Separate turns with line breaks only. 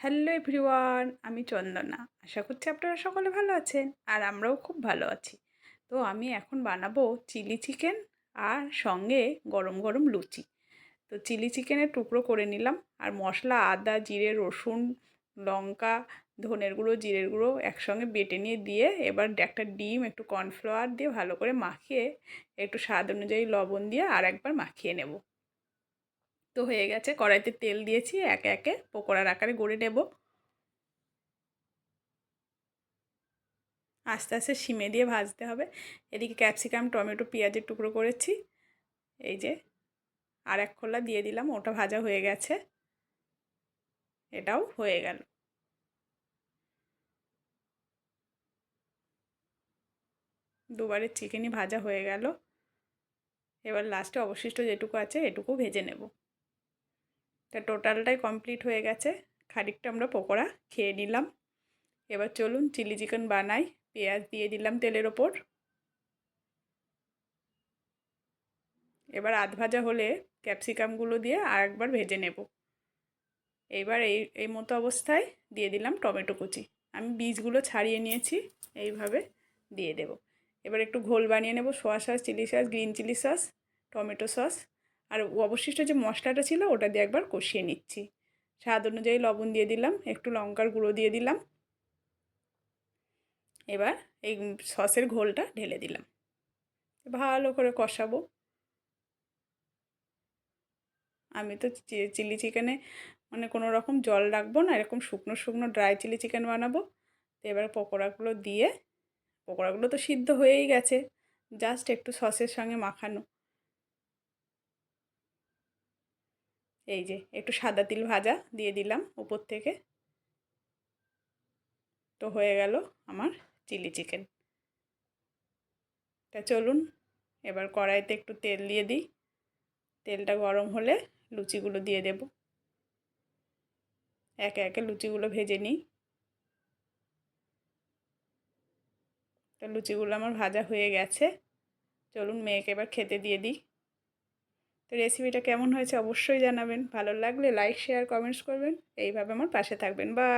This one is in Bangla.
হ্যালো এভরিওয়ান, আমি চন্দনা। আশা করছি আপনারা সকলে ভালো আছেন আর আমরাও খুব ভালো আছি। তো আমি এখন বানাবো চিলি চিকেন আর সঙ্গে গরম গরম লুচি। তো চিলি চিকেনের টুকরো করে নিলাম আর মশলা আদা জিরে রসুন লঙ্কা ধনের গুঁড়ো জিরের গুঁড়ো একসঙ্গে বেটে নিয়ে দিয়ে এবার একটা ডিম একটু কর্নফ্লাওয়ার দিয়ে ভালো করে মাখিয়ে একটু স্বাদ অনুযায়ী লবণ দিয়ে আর একবার মাখিয়ে নেব। তো হয়ে গেছে, কড়াইতে তেল দিয়েছি, একে একে পকোড়ার আকারে গড়ে নেব। আস্তে আস্তে সিমে দিয়ে ভাজতে হবে। এদিকে ক্যাপসিকাম টমেটো পেঁয়াজের টুকরো করেছি, এই যে আর এক খোলা দিয়ে দিলাম, ওটা ভাজা হয়ে গেছে, এটাও হয়ে গেল। দুবারের চিকেনই ভাজা হয়ে গেল। এবার লাস্টে অবশিষ্ট যেটুকু আছে এটুকু ভেজে নেব। তা টোটালটাই কমপ্লিট হয়ে গেছে। খানিকটা আমরা পকোড়া খেয়ে নিলাম। এবার চলুন চিলি চিকেন বানাই। পেঁয়াজ দিয়ে দিলাম তেলের ওপর। এবার আধ ভাজা হলে ক্যাপসিকামগুলো দিয়ে আর একবার ভেজে নেব। এইবার এই এই মতো অবস্থায় দিয়ে দিলাম টমেটো কুচি। আমি বীজগুলো ছাড়িয়ে নিয়েছি, এইভাবে দিয়ে দেব। এবার একটু ঘোল বানিয়ে নেব, soya sauce chilli sauce green chilli sauce tomato sauce আর অবশিষ্ট যে মশলাটা ছিল ওটা দিয়ে একবার কষিয়ে নিচ্ছি। স্বাদ অনুযায়ী লবণ দিয়ে দিলাম, একটু লঙ্কার গুঁড়ো দিয়ে দিলাম। এবার এই সসের ঘোলটা ঢেলে দিলাম, ভালো করে কষাবো। আমি তো চিলি চিকেনে মানে কোনো রকম জল রাখবো না, এরকম শুকনো শুকনো ড্রাই চিলি চিকেন বানাবো। তো এবার পকোড়াগুলো দিয়ে, পকোড়াগুলো তো সিদ্ধ হয়েই গেছে, জাস্ট একটু সসের সঙ্গে মাখানো। এই যে একটু সাদা তিল ভাজা দিয়ে দিলাম উপর থেকে। তো হয়ে গেল আমার চিলি চিকেন। তা চলুন এবার কড়াইতে একটু তেল দিয়ে দিই। তেলটা গরম হলে লুচিগুলো দিয়ে দেব। একে একে লুচিগুলো ভেজে নিই। তো লুচিগুলো আমার ভাজা হয়ে গেছে, চলুন মেয়েকে এবার খেতে দিয়ে দিই। তো রেসিপিটা কেমন হয়েছে অবশ্যই জানাবেন। ভালো লাগলে লাইক শেয়ার কমেন্টস করবেন, এইভাবে আমার পাশে থাকবেন। বাই।